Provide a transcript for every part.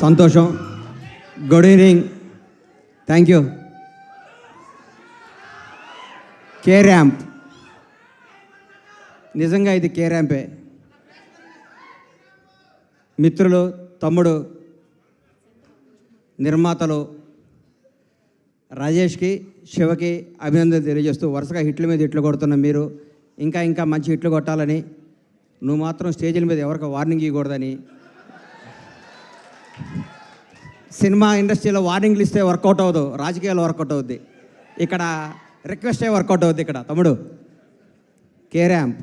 సంతోషం. Good evening. Thank you. K ramp, నిజంగా ఇది కే ర్యాంపే. మిత్రులు, తమ్ముడు, నిర్మాతలు రాజేష్కి, శివకి అభినందన తెలియజేస్తూ వరుసగా హిట్ల మీద హిట్లు కొడుతున్న మీరు ఇంకా ఇంకా మంచి హిట్లు కొట్టాలని, నువ్వు మాత్రం స్టేజీల మీద ఎవరికి వార్నింగ్ ఇవ్వకూడదని, సినిమా ఇండస్ట్రీలో వార్నింగ్లు ఇస్తే వర్కౌట్ అవ్వదు, రాజకీయాలు వర్కౌట్ అవుద్ది. ఇక్కడ రిక్వెస్టే వర్కౌట్ అవుద్ది. ఇక్కడ తమ్ముడు కే ర్యాంప్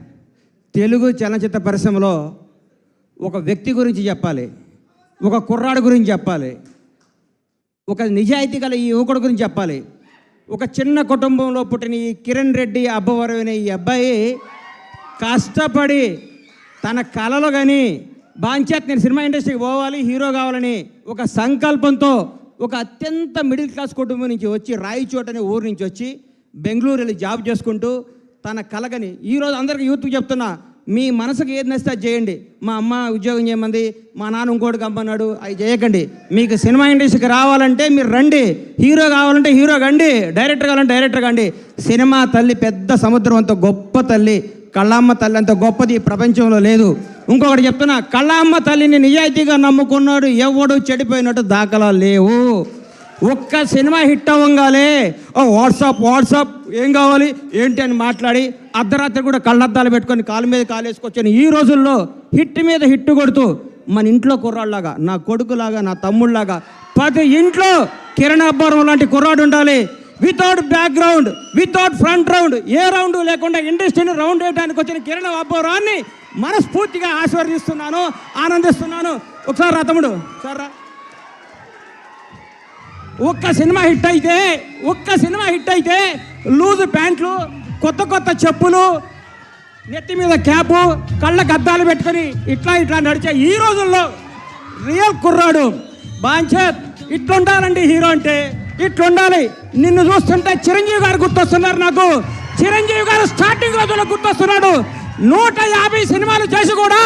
తెలుగు చలనచిత్ర పరిశ్రమలో ఒక వ్యక్తి గురించి చెప్పాలి, ఒక కుర్రాడు గురించి చెప్పాలి, ఒక నిజాయితీ గల ఈ యువకుడు గురించి చెప్పాలి. ఒక చిన్న కుటుంబంలో పుట్టిన ఈ కిరణ్ రెడ్డి అబ్బవరం అనే ఈ అబ్బాయి కష్టపడి తన కళలో కానీ బాంచేత్ నేను సినిమా ఇండస్ట్రీకి పోవాలి, హీరో కావాలని ఒక సంకల్పంతో ఒక అత్యంత మిడిల్ క్లాస్ కుటుంబం నుంచి వచ్చి రాయచోట అనే ఊరు నుంచి వచ్చి బెంగళూరు వెళ్ళి జాబ్ చేసుకుంటూ తన కలగని ఈరోజు అందరికీ యూత్కి చెప్తున్నా, మీ మనసుకు ఏది నచ్చితే అది చేయండి. మా అమ్మ ఉద్యోగం చేయమంది, మా నాన్న ఇంకోటి కమ్మన్నాడు, అవి చేయకండి. మీకు సినిమా ఇండస్ట్రీకి రావాలంటే మీరు రండి, హీరో కావాలంటే హీరో కండి, డైరెక్టర్ కావాలంటే డైరెక్టర్ కండి. సినిమా తల్లి పెద్ద సముద్రం అంత గొప్ప తల్లి, కళ్ళమ్మ తల్లి అంత గొప్పది ప్రపంచంలో లేదు. ఇంకొకటి చెప్తున్నా, కళ్ళమ్మ తల్లిని నిజాయితీగా నమ్ముకున్నాడు ఎవడు చెడిపోయినట్టు దాఖలా లేవు. ఒక్క సినిమా హిట్ అవ్వగానే వాట్సాప్ ఏం కావాలి ఏంటి అని మాట్లాడి అర్ధరాత్రి కూడా కళ్ళద్దాలు పెట్టుకొని కాలు మీద కాలు వేసుకొచ్చాను. ఈ రోజుల్లో హిట్ మీద హిట్ కొడుతూ మన ఇంట్లో కుర్రాళ్ళలాగా, నా కొడుకులాగా, నా తమ్ముళ్ళలాగా ప్రతి ఇంట్లో కిరణ్ అబ్బవరం లాంటి కుర్రాడు ఉండాలి. Without background, without front round, ఏ రౌండ్ లేకుండా ఇండస్ట్రీని రౌండ్ వేయడానికి వచ్చిన కిరణ్ అబ్బవరాన్ని మనస్ఫూర్తిగా ఆశీర్వదిస్తున్నాను, ఆనందిస్తున్నాను. ఒకసారి రా తమ్ముడు, ఒకసారి రా. ఒక్క సినిమా హిట్ అయితే లూజ్ ప్యాంట్లు, కొత్త కొత్త చెప్పులు, నెత్తి మీద క్యాపు, కళ్ళకు అద్దాలు పెట్టుకొని ఇట్లా నడిచే ఈ రోజుల్లో రియల్ కుర్రాడు బాంచేత్ ఇట్లుండాలండి. హీరో అంటే ఇట్లుండాలి. నిన్ను చూస్తుంటే చిరంజీవి గారు గుర్తొస్తున్నారు నాకు. చిరంజీవి గారు స్టార్టింగ్ రోజుల్లో గుర్తొస్తున్నాడు. 150 సినిమాలు చేసి కూడా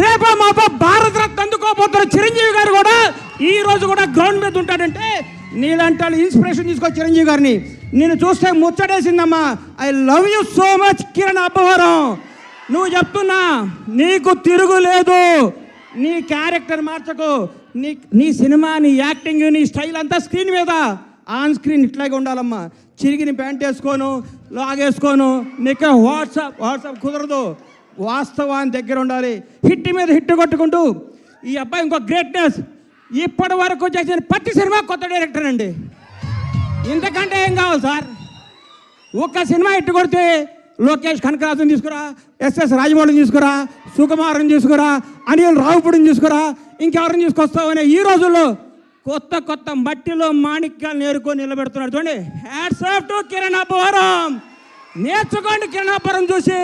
రేపో మాపో భారత రత్న అందుకోబోతున్న చిరంజీవి గారు కూడా ఈ రోజు కూడా గ్రౌండ్ మీద ఉంటాడంటే నీలాంటి ఇన్స్పిరేషన్ తీసుకో చిరంజీవి గారిని. నేను చూస్తే ముచ్చటేసిందమ్మా. I love you so much Kiran Abbavaram. నువ్వు చెప్తున్నా, నీకు తిరుగులేదు. నీ క్యారెక్టర్ మార్చకు. నీ సినిమా, నీ యాక్టింగ్, నీ స్టైల్ అంతా స్క్రీన్ మీద, ఆన్ స్క్రీన్ ఇట్లాగే ఉండాలమ్మా. చిరిగిన ప్యాంట్ వేసుకోను, లాగేసుకోను, నీకు వాట్సాప్ కుదరదు. వాస్తవాన్ని దగ్గర ఉండాలి. హిట్ మీద హిట్ కొట్టుకుంటూ ఈ అబ్బాయి ఇంకో గ్రేట్నెస్. ఇప్పటి వరకు చేసిన ప్రతి సినిమా కొత్త డైరెక్టర్ అండి. ఇంతకంటే ఏం కావాలి సార్? ఒక్క సినిమా హిట్ కొడితే లోకేష్ కనకరాజుని తీసుకురా, ఎస్ఎస్ రాజమౌళిని తీసుకురా, సుకుమార్ని తీసుకురా, అనిల్ రావుపూడిని తీసుకురా, ఇంకెవరిని తీసుకొస్తావు అనే ఈ రోజుల్లో కొత్త మట్టిలో మాణిక్యాలు నేర్కొని నిలబెడుతున్నాడు. చూడండి, hats off to Kiran Abbavaram. నేర్చుకోండి కిరణ్ అబ్బవరం చూసి.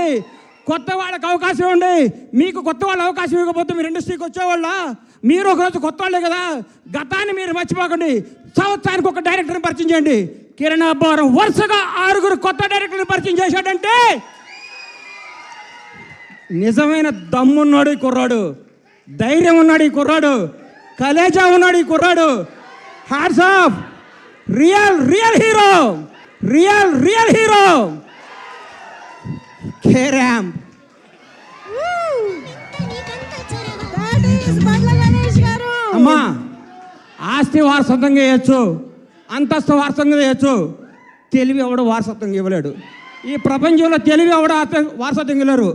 కొత్త వాళ్ళకి అవకాశం ఇవ్వండి. మీకు కొత్త వాళ్ళు అవకాశం ఇవ్వకపోతే మీరు ఇండస్ట్రీకి వచ్చేవాళ్ళ? మీరు ఒకరోజు కొత్త వాళ్ళే కదా. గతాన్ని మీరు మర్చిపోకండి. సంవత్సరానికి ఒక డైరెక్టర్ని పరిచయం చేయండి. కిరణ్ అబ్బవరం వరుసగా 6 కొత్త డైరెక్టర్ని పరిచయం చేశాడంటే నిజమైన దమ్మున్నాడు ఈ కుర్రాడు, ధైర్యం ఉన్నాడు ఈ కుర్రాడు, కలేజా ఉన్నాడు ఈ కుర్రాడు. Hats off. Real hero K ramp. అమ్మా, ఆస్తి వారసత్వంగా చేయొచ్చు, అంతస్తు వారసత్వంగా చేయొచ్చు, తెలివి ఎవడు వారసత్వంగా ఇవ్వలేడు. ఈ ప్రపంచంలో తెలివి ఎవడు వారసత్వంగా ఇవ్వలేరు.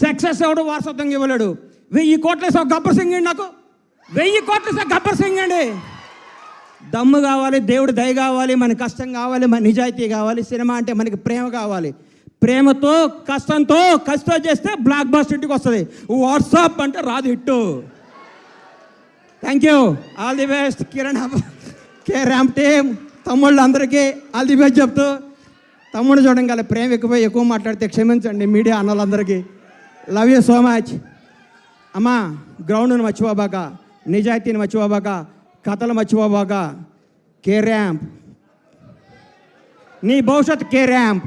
సక్సెస్ ఎవడు వారసత్వంగా ఇవ్వలేడు. 1000 కోట్ల గబ్బర్ సింగ్ అండి. నాకు 1000 కోట్ల గబ్బర్ సింగ్ అండి. దమ్ము కావాలి, దేవుడి దయ కావాలి, మన కష్టం కావాలి, మన నిజాయితీ కావాలి. సినిమా అంటే మనకి ప్రేమ కావాలి. ప్రేమతో కష్టంతో చేస్తే బ్లాక్ బస్టర్ ఇంటికి వస్తుంది. వాట్సాప్ అంటే రాదు hit. Thank you. All the best Kiran K ramp team. తమ్ముళ్ళు అందరికీ ఆల్ ది బెస్ట్ చెప్తూ, తమ్ముడు చూడంగానే ప్రేమ ఎక్కువ మాట్లాడితే క్షమించండి మీడియా అన్నలందరికీ. Love you so much. అమ్మా, గ్రౌండ్ను మర్చిపోబాక, నిజాయితీని మర్చిపోబాక, కథలు మర్చిపోబాక. కే ర్యాంప్ నీ భవిష్యత్. K Ramp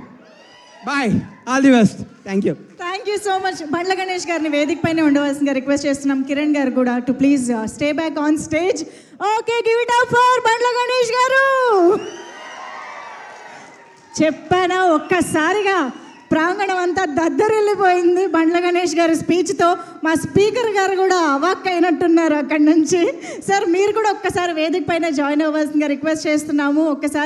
boy, all the best. Thank you. Thank you so much. Bandla Ganesh గారిని వేదిక పైన ఉండవలసిందిగా రిక్వెస్ట్ చేస్తున్నాం. కిరణ్ గారు కూడా to please stay back on stage. Okay, give it up for Bandla Ganesh garu. చెప్పానా, ఒక్కసారిగా ప్రాంగణం అంతా దద్దరిల్లిపోయింది బండ్ల గణేష్ గారి స్పీచ్తో. మా స్పీకర్ గారు కూడా అవాక్ అయినట్టున్నారు అక్కడి నుంచి. సార్, మీరు కూడా ఒక్కసారి వేదిక పైన జాయిన్ అవ్వాల్సిందిగా రిక్వెస్ట్ చేస్తున్నాము. ఒక్కసారి